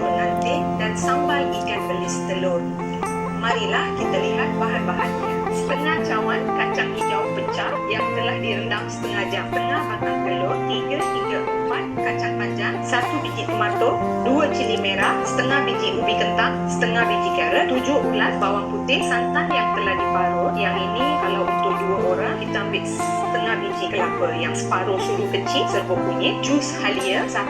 pengantin dan sambal ikan bilis telur. Marilah kita lihat bahan-bahannya. Setengah cawan kacang hijau pecah yang telah direndam setengah jam, setengah batang telur, 3 hingga 4 kacang panjang, 1 biji tomato, 2 cili merah, setengah biji ubi kentang, setengah biji karot, 7 ulas bawang putih, santan yang telah diparut. Yang ini kalau untuk 2 orang kita ambil setengah biji kelapa yang separuh sudu kecil, serbuk kunyit, jus halia 1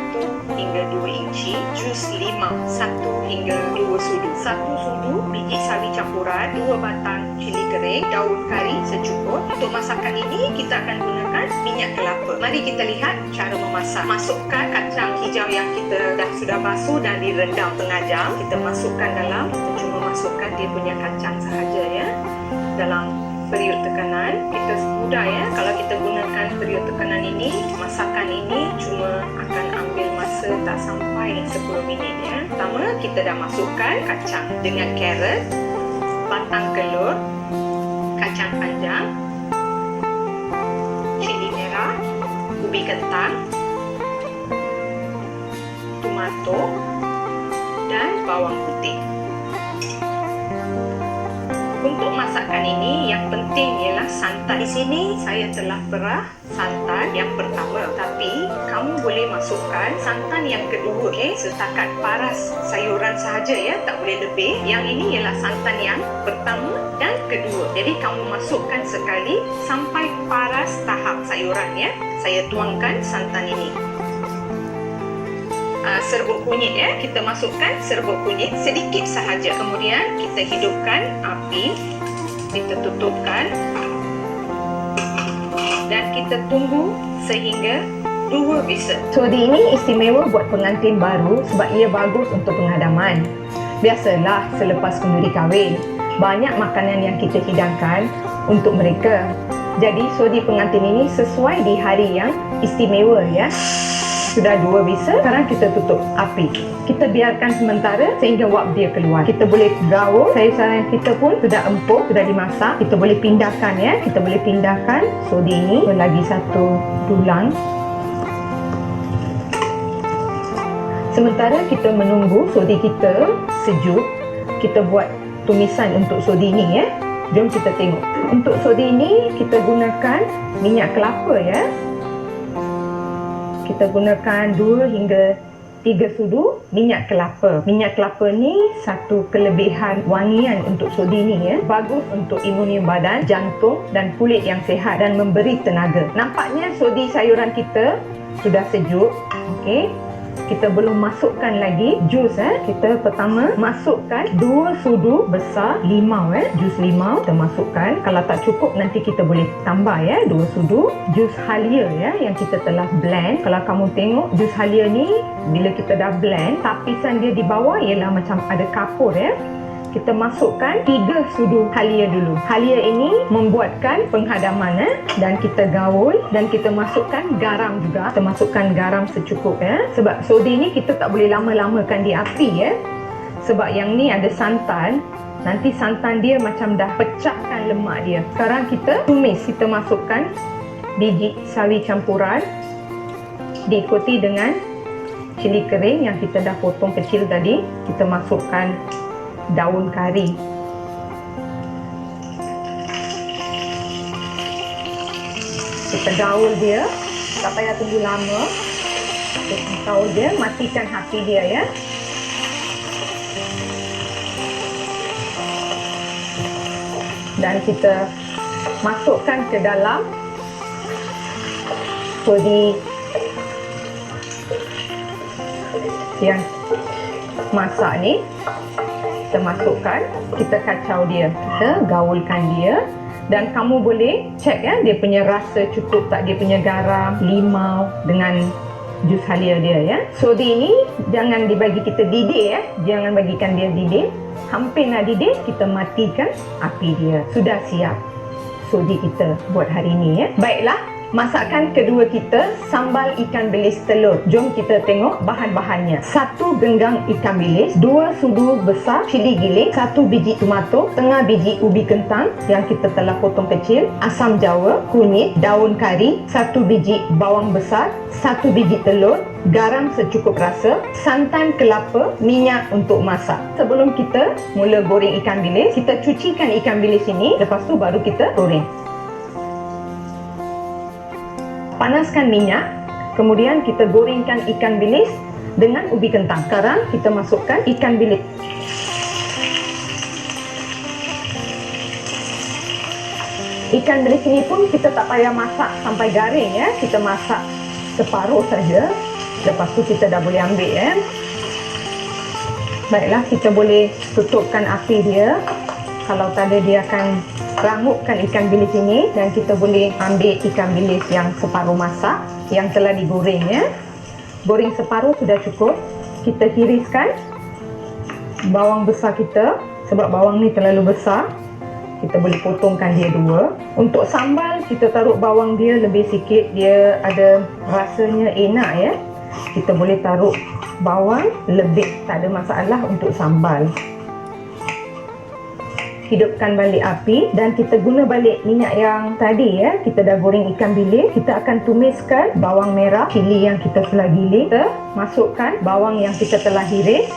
hingga 2 inci, jus limau 1 hingga 2 sudu, 1 sudu biji sawi campuran, 2 batang cili kering, daun kari secukup. Untuk masakan ini kita akan gunakan minyak kelapa. Mari kita lihat cara memasak. Masukkan kacang hijau yang kita sudah basuh dan direndam setengah jam. Kita masukkan dalam, kita cuma masukkan dia punya kacang sahaja ya, dalam periuk tekanan. Kita mudah ya, kalau kita gunakan periuk tekanan ini, masakan ini cuma akan ambil masa tak sampai 10 minit ya. Pertama kita dah masukkan kacang dengan carrot, batang telur, kacang panjang, cili merah, ubi kentang, tomato dan bawang putih. Untuk masakan ini yang penting ialah santan. Di sini saya telah perah santan yang pertama, tapi kamu boleh masukkan santan yang kedua, okey, setakat paras sayuran sahaja ya, tak boleh lebih. Yang ini ialah santan yang pertama dan kedua. Jadi kamu masukkan sekali sampai paras tahap sayuran ya. Saya tuangkan santan ini. Serbuk kunyit ya, kita masukkan serbuk kunyit sedikit sahaja. Kemudian kita hidupkan api, kita tutupkan dan kita tunggu sehingga 2 bisa. Sodi ini istimewa buat pengantin baru sebab ia bagus untuk penghadaman. Biasalah selepas kenduri kahwin, banyak makanan yang kita hidangkan untuk mereka. Jadi sodi pengantin ini sesuai di hari yang istimewa ya. Sudah 2 bisa, sekarang kita tutup api. Kita biarkan sementara sehingga wap dia keluar. Kita boleh gaul, sayur-sayuran kita pun sudah empuk, sudah dimasak. Kita boleh pindahkan ya, kita boleh pindahkan sodi ini ke lagi satu dulang. Sementara kita menunggu sodi kita sejuk, kita buat tumisan untuk sodi ini ya. Jom kita tengok. Untuk sodi ini kita gunakan minyak kelapa ya. Kita gunakan 2 hingga 3 sudu minyak kelapa. Minyak kelapa ni satu kelebihan wangian untuk sodi ni ya. Bagus untuk imunium badan, jantung dan kulit yang sihat dan memberi tenaga. Nampaknya sodi sayuran kita sudah sejuk. Okey. Kita belum masukkan lagi jus Kita pertama masukkan 2 sudu besar limau jus limau kita masukkan. Kalau tak cukup nanti kita boleh tambah ya, 2 sudu jus halia ya yang kita telah blend. Kalau kamu tengok jus halia ni bila kita dah blend, tapisan dia di bawah ialah macam ada kapur ya. Kita masukkan 3 sudu halia dulu. Halia ini membuatkan penghadaman dan kita gaul dan kita masukkan garam juga. Kita masukkan garam secukup ya. Sebab sodi ni kita tak boleh lama-lamakan di api ya. Sebab yang ni ada santan. Nanti santan dia macam dah pecahkan lemak dia. Sekarang kita tumis, kita masukkan biji sawi campuran diikuti dengan cili kering yang kita dah potong kecil tadi. Kita masukkan daun kari. Kita gaul dia, tak payah tunggu lama. Kita gaul dia, matikan api dia ya. Dan kita masukkan ke dalam sodi yang masak ni. Kita masukkan, kita kacau dia, kita gaulkan dia dan kamu boleh cek ya dia punya rasa cukup tak, dia punya garam, limau dengan jus halia dia ya. Sodi ini jangan dibagi kita didih ya, jangan bagikan dia didih. Hampir nak didih, kita matikan api dia. Sudah siap sodi kita buat hari ini ya. Baiklah, masakan kedua kita, sambal ikan bilis telur. Jom kita tengok bahan-bahannya. 1 genggang ikan bilis, 2 sudu besar cili giling, 1 biji tomato, setengah biji ubi kentang yang kita telah potong kecil, asam jawa, kunyit, daun kari, 1 biji bawang besar, 1 biji telur, garam secukup rasa, santan kelapa, minyak untuk masak. Sebelum kita mula goreng ikan bilis, kita cucikan ikan bilis ini, lepas tu baru kita goreng. Panaskan minyak, kemudian kita gorengkan ikan bilis dengan ubi kentang. Sekarang kita masukkan ikan bilis. Ikan bilis ini pun kita tak payah masak sampai garing ya. Kita masak separuh saja. Lepas tu kita dah boleh ambil ya. Baiklah, kita boleh tutupkan api dia. Kalau tak ada, dia akan rangupkan ikan bilis ini. Dan kita boleh ambil ikan bilis yang separuh masak, yang telah digoreng ya. Goreng separuh sudah cukup. Kita hiriskan bawang besar kita. Sebab bawang ni terlalu besar, kita boleh potongkan dia dua. Untuk sambal, kita taruh bawang dia lebih sikit. Dia ada rasanya enak ya. Kita boleh taruh bawang lebih, tak ada masalah untuk sambal. Hidupkan balik api dan kita guna balik minyak yang tadi ya. Kita dah goreng ikan bilis. Kita akan tumiskan bawang merah, cili yang kita telah giling. Kita masukkan bawang yang kita telah hiris.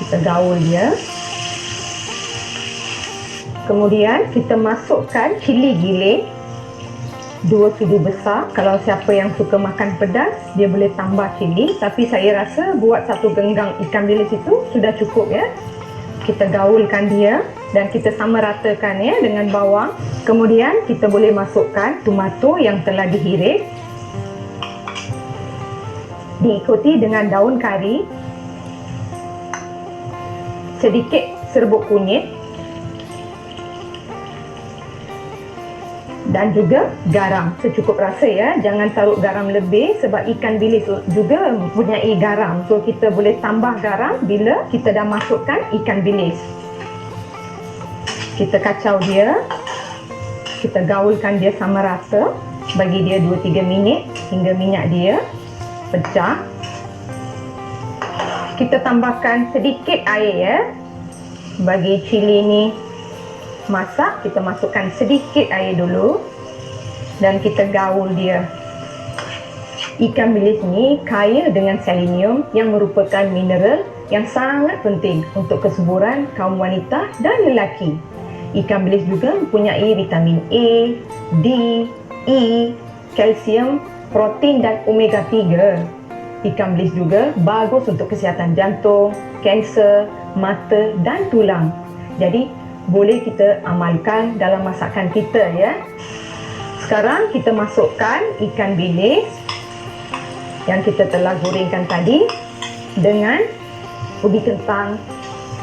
Kita gaul dia. Kemudian kita masukkan cili giling 2 sudu besar. Kalau siapa yang suka makan pedas, dia boleh tambah cili. Tapi saya rasa buat 1 genggang ikan bilis itu sudah cukup ya. Kita gaulkan dia dan kita sama ratakan ya dengan bawang. Kemudian kita boleh masukkan tomato yang telah dihiris. Diikuti dengan daun kari, sedikit serbuk kunyit, dan juga garam secukup rasa ya. Jangan taruh garam lebih sebab ikan bilis juga mempunyai garam. So kita boleh tambah garam bila kita dah masukkan ikan bilis. Kita kacau dia. Kita gaulkan dia sama rata. Bagi dia 2-3 minit hingga minyak dia pecah. Kita tambahkan sedikit air ya. Bagi cili ni masak, kita masukkan sedikit air dulu dan kita gaul dia. Ikan bilis ni kaya dengan selenium yang merupakan mineral yang sangat penting untuk kesuburan kaum wanita dan lelaki. Ikan bilis juga mempunyai vitamin A, D, E, kalsium, protein dan omega 3. Ikan bilis juga bagus untuk kesihatan jantung, kanser, mata dan tulang. Jadi boleh kita amalkan dalam masakan kita ya. Sekarang kita masukkan ikan bilis yang kita telah gorengkan tadi dengan ubi kentang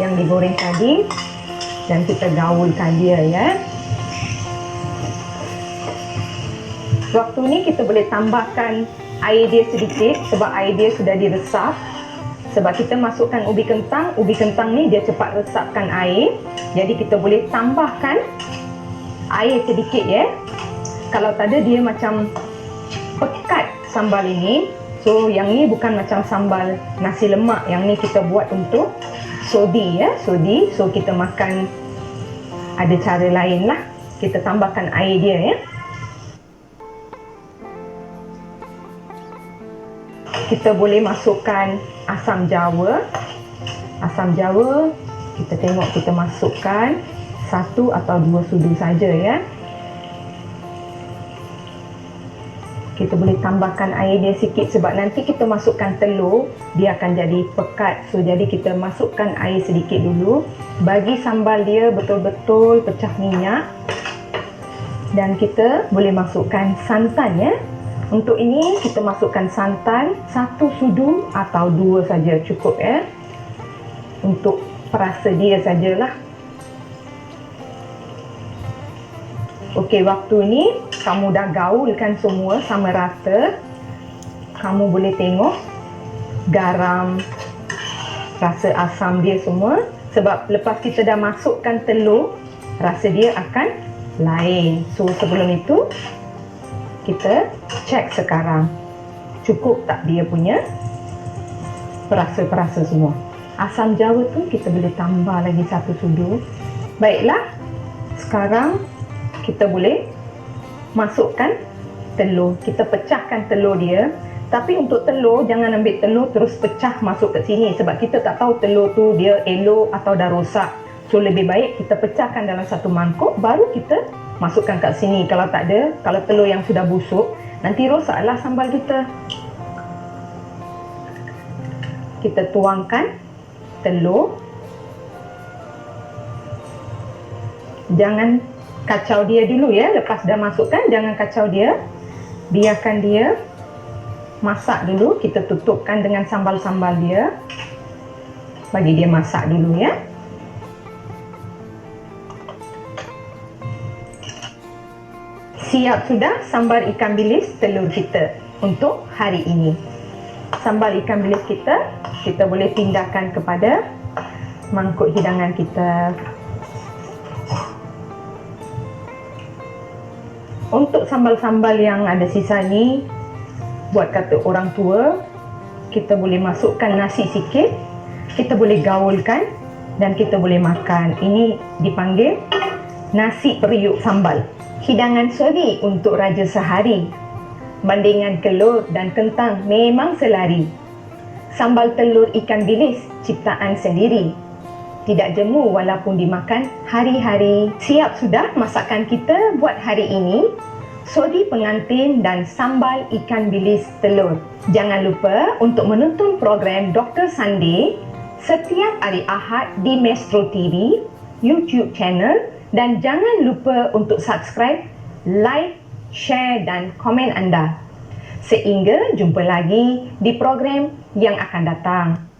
yang digoreng tadi dan kita gaulkan dia ya. Waktu ini kita boleh tambahkan air dia sedikit sebab air dia sudah diresap. Sebab kita masukkan ubi kentang ni dia cepat resapkan air. Jadi kita boleh tambahkan air sedikit ya. Kalau tak ada, dia macam pekat sambal ini. So yang ni bukan macam sambal nasi lemak. Yang ni kita buat untuk sodi ya, sodi. So kita makan ada cara lain lah. Kita tambahkan air dia ya. Kita boleh masukkan asam jawa. Asam jawa kita tengok kita masukkan 1 atau 2 sudu saja ya. Kita boleh tambahkan air dia sikit sebab nanti kita masukkan telur, dia akan jadi pekat. So jadi kita masukkan air sedikit dulu bagi sambal dia betul-betul pecah minyak. Dan kita boleh masukkan santan ya. Untuk ini kita masukkan santan 1 sudu atau 2 saja cukup ya. Untuk perasa dia sajalah. Okey, waktu ni kamu dah gaulkan semua sama rata. Kamu boleh tengok garam, rasa asam dia semua. Sebab lepas kita dah masukkan telur, rasa dia akan lain. So sebelum itu kita cek sekarang cukup tak dia punya perasa-perasa semua. Asam jawa tu kita boleh tambah lagi 1 sudu. Baiklah, sekarang kita boleh masukkan telur. Kita pecahkan telur dia. Tapi untuk telur, jangan ambil telur terus pecah masuk ke sini sebab kita tak tahu telur tu dia elok atau dah rosak. So lebih baik kita pecahkan dalam satu mangkuk baru kita masukkan kat sini. Kalau tak ada, kalau telur yang sudah busuk, nanti rosaklah sambal kita. Kita tuangkan telur. Jangan kacau dia dulu ya. Lepas dah masukkan, jangan kacau dia. Biarkan dia masak dulu. Kita tutupkan dengan sambal-sambal dia. Bagi dia masak dulu ya. Siap sudah sambal ikan bilis telur kita untuk hari ini. Sambal ikan bilis kita boleh pindahkan kepada mangkuk hidangan kita. Untuk sambal-sambal yang ada sisa ni, buat kata orang tua, kita boleh masukkan nasi sikit, kita boleh gaulkan dan kita boleh makan. Ini dipanggil nasi periuk sambal. Hidangan suri untuk raja sehari. Bandingan telur dan kentang memang selari. Sambal telur ikan bilis ciptaan sendiri. Tidak jemu walaupun dimakan hari-hari. Siap sudah masakan kita buat hari ini. Sodi pengantin dan sambal ikan bilis telur. Jangan lupa untuk menonton program Dr. Sunday setiap hari Ahad di Metro TV, YouTube channel. Dan jangan lupa untuk subscribe, like, share dan komen anda. Sehingga jumpa lagi di program yang akan datang.